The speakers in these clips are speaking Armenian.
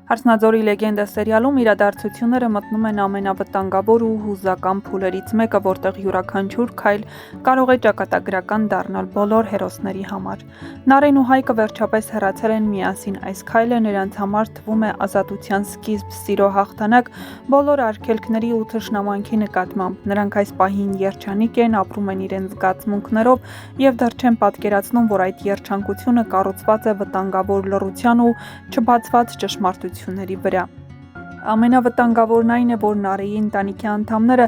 Հարսնաձորի լեգենդա սերիալում իրադարձությունները մտնում են ամենավտանգավոր ու հուզական փուլերից մեկը, որտեղ յուրաքանչյուր քայլ կարող է ճակատագրական դառնալ բոլոր հերոսների համար։ Նարեն ու Հայկը վերջապես հեռացել են միասին, այս քայլը նրանց համար թվում է ազատության սկիզբ, սիրո հաղթանակ բոլոր արգելքների ու թշնամանքի նկատմամբ։ Նրանք այս պահին երջանիկ են, ապրում են իրենց զգացմունքներով և դեռ չեն պատկերացնում, որ այդ երջանկությունը կառուցված է վտանգավոր լռության ու չբացված ճշմարտությունների վրա։ Ամենավտանգավորն այն է, որ Նարեի ընտանիքի անդամները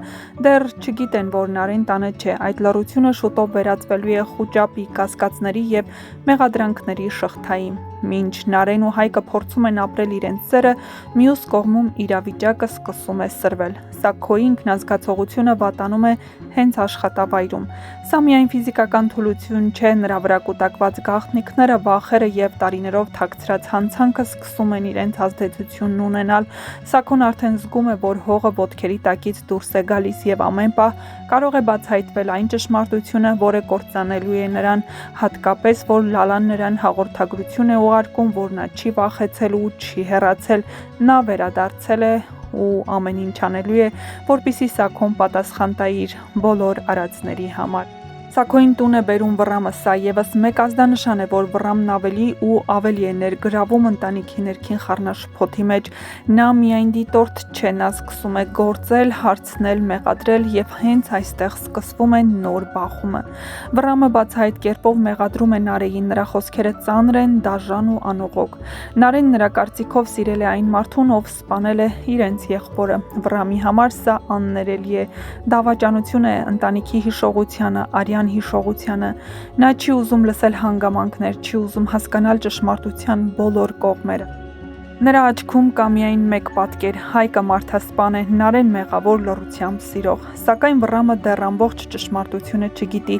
դեռ չգիտեն, որ Նարեն տանը չէ։ Այդ լռությունը շուտով վերածվելու է խուճապի, կասկածների և մեղադրանքների շղթայի։ Մինչ Նարեն ու Հայկը փորձում են ապրել իրենց սերը, մյուս կողմում իրավիճակը սկսում է սրվել։ Սաքոյի ինքնազգացողությունը վատանում է հենց աշխատավայրում։ Սա միայն ֆիզիկական թուլություն չէ, նրա վրա կուտակված գաղտնիքները, վախերը և տարիներով թաքցրած հանցանքը սկսում են իրենց ազդեցությունն ունենալ։ Սաքոն արդեն զգում է, որ հողը ոտքերի տակից դուրս է գալիս և ամեն պահ կարող է բացահայտվել այն ճշմարտությունը, որը կործանելու է նրան, հատկապես, որ Լալան նրան հաղորդագրություն է ուղարկում, որ նա չի վախեցել ու չի հեռացել, նա վերադարձել է ու ամեն ինչ անելու է, որպեսզի Սաքոն պատասխան տա իր բոլոր արածների համար։ Սաքոյին տուն է բերում Վռամը, սա ևս մեկ ազդանշան է, որ Վռամն ավելի ու ավելի է ներգրավում ընտանիքի ներքին խառնաշփոթի մեջ։ Նա միայն դիտորդ չէ, նա սկսում է գործել, հարցնել, մեղադրել և հենց այստեղ սկսվում է նոր բախումը։ Վռամը բացահայտ կերպով մեղադրում է Նարեին, նրա խոսքերը ծանր են, դաժան ու անողոք։ Նարեն նրա կարծիքով սիրել է այն մարդուն, ով սպանել է իրենց եղբորը։ Վռամի համար սա աններելի է, դավաճանություն է ընտանիքի հիշողությանը, արյան հիշողությանը։ Նա չի ուզում լսել հանգամանքներ, չի ուզում հասկանալ ճշմարտության բոլոր կողմերը։ Նրա աչքում կա միայն մեկ պատկեր՝ Հայկը մարդասպան է, Նարեն մեղավոր, լռությամբ սիրող։ Սակայն Վռամը դեռ ամբողջ ճշմարտությունը չգիտի։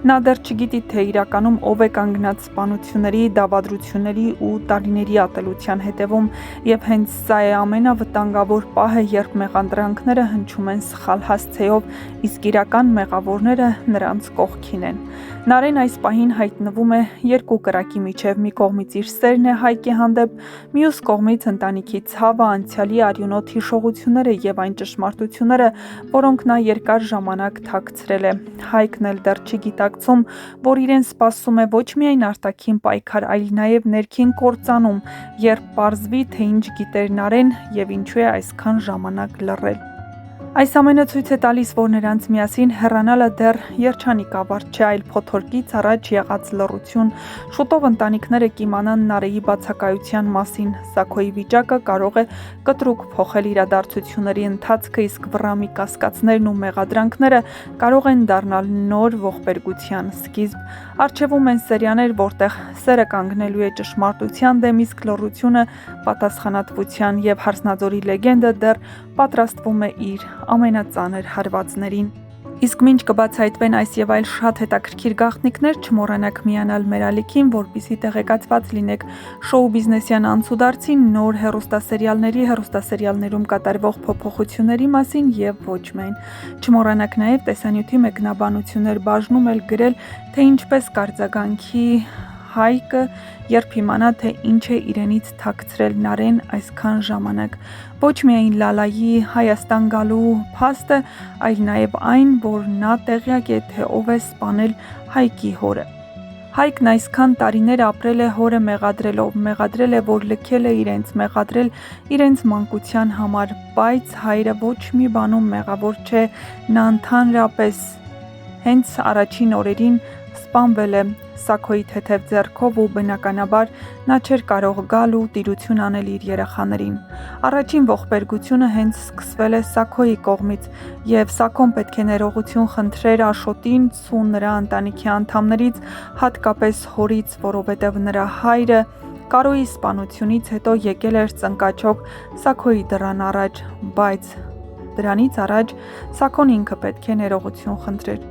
Նա դեռ չգիտի, թե իրականում ով է կանգնած սպանությունների, դավադրությունների ու տարիների ատելության հետևում, և հենց սա է ամենավտանգավոր պահը, երբ մեղադրանքները հնչում են սխալ հասցեով, իսկ իրական մեղավորները նրանց կողքին են։ Նարեն այս պահին հայտնվում է երկու կրակի միջև՝ մի կողմից իր սերն է Հայկի հանդեպ, մյուս կողմից ընտանիքի ցավը, անցյալի արյունոտ հիշողությունները և այն ճշմարտությունները, որոնք նա երկար ժամանակ թաքցրել է։ Հայկն էլ դեռ չի գիտակցում, որ իրեն սպասում է ոչ միայն արտաքին պայքար, այլ նաև ներքին կործանում, երբ պարզվի, թե ինչ գիտեր Նարեն և ինչու է այսքան ժամանակ լռել։ Այս ամենը ցույց է տալիս, որ նրանց միասին հեռանալը դեռ երջանիկ ավարտ չէ, այլ փոթորկից առաջ եղած լռություն։ Շուտով ընտանիքները կիմանան Նարեի բացակայության մասին։ Սաքոյի վիճակը կարող է կտրուկ փոխել իրադարձությունների ընթացքը, իսկ Վռամի կասկածներն ու մեղադրանքները կարող են դառնալ նոր ողբերգության սկիզբ։ Առջևում են սերիաներ, որտեղ սերը կանգնելու է ճշմարտության դեմ, իսկ լռությունը պատասխանատվության, և Հարսնաձորի լեգենդը դեռ պատրաստվում է իր ամենածանր հարվածներին։ Իսկ մինչ կբացահայտվեն այս և այլ շատ հետաքրքիր գաղտնիքներ, չմոռանաք միանալ մեր ալիքին, որպեսզի տեղեկացված լինեք շոու բիզնեսյան անցուդարձի, նոր հեռուստասերիալներում կատարվող փոփոխությունների մասին և ոչ միայն։ Չմոռանաք նաև տեսանյութի մեկնաբանություններ բաժնում էլ գրել, թե ինչպես կարձագանքի Հայկը, երբ իմանա, թե ինչ է իրենից թաքցրել Նարեն այսքան ժամանակ։ Ոչ միայն Լալայի Հայաստան գալու փաստը, այլ նաև այն, որ նա տեղյակ է, թե ով է սպանել Հայկի հորը։ Հայկն այսքան տարիներ ապրել է հորը մեղադրել է, որ լքել է իրենց, մեղադրել իրենց մանկության համար, բայց հայրը ոչ մի բանում մեղավոր չէ, նա ընդհանրապես հենց առաջին օրերին սպանվել է Սաքոյի թեթև ձեռքով ու բնականաբար նա չէր կարող գալ ու տիրություն անել իր երեխաներին։ Առաջին ողբերգությունը հենց սկսվել է Սաքոյի կողմից, և Սաքոն պետք է ներողություն խնդրեր Աշոտից ու նրա ընտանիքի անդամներից, հատկապես հորից, որովհետև նրա հայրը Կարոյի սպանությունից հետո եկել էր ծնկաչոք Սաքոյի դռան առաջ, բայց դրանից առաջ Սաքոն ինքը պետք է ներողություն խնդրեր։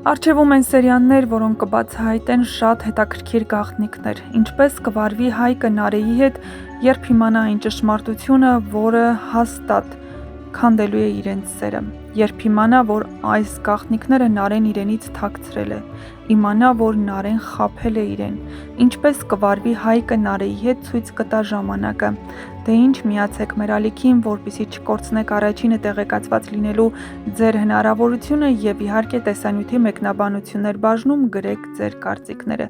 Առջևում են սերիաներ, որոնք կբացահայտեն շատ հետաքրքիր գաղտնիքներ։ Ինչպես կվարվի Հայկը Նարեի հետ, երբ իմանա այն ճշմարտությունը, որը հաստատ քանդելու է իրենց սերը։ Երբ իմանա, որ այս գաղտնիքները Նարեն իրենից թաքցրել է, իմանա, որ Նարեն խաբել է իրեն, ինչպես կվարվի Հայկը Նարեի հետ ցույց կտա ժամանակը։ Դե ինչ, միացեք մեր ալիքին, որպեսզի չկորցնեք առաջինը տեղեկացված լինելու ձեր հնարավորությունը եւ իհարկե տեսանյութի մեկնաբանություններ բաժնում գրեք ձեր կարծիքները։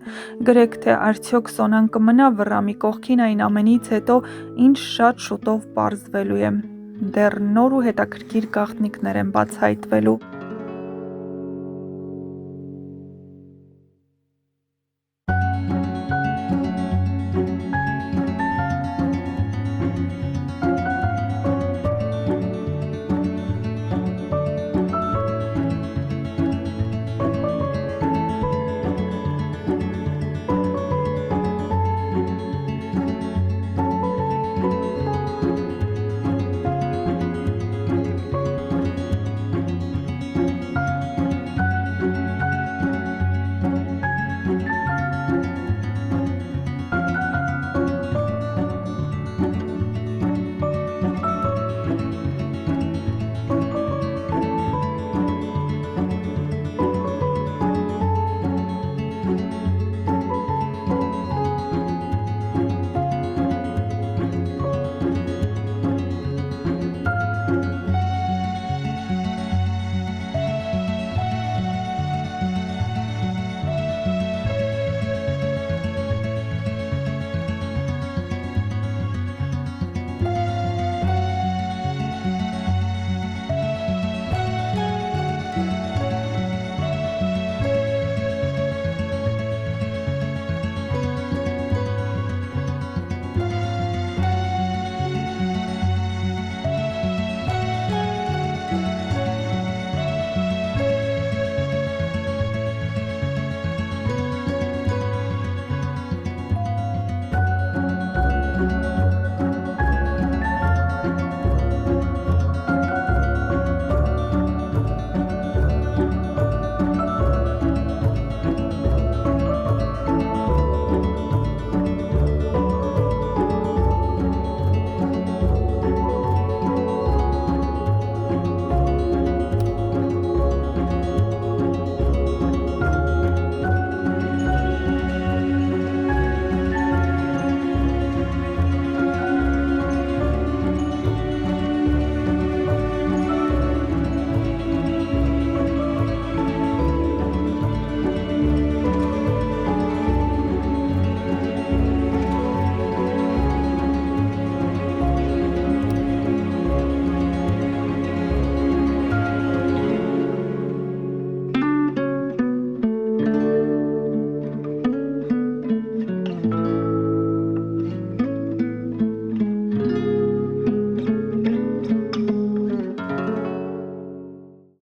Գրեք, թե արդյոք Սոնան կմնա Վռամի կողքին այն ամենից հետո, ինչ շատ շուտով պարզվելու է։ Դեռ նոր ու հետաքրքիր գաղտնիքներ են բացահայտվելու։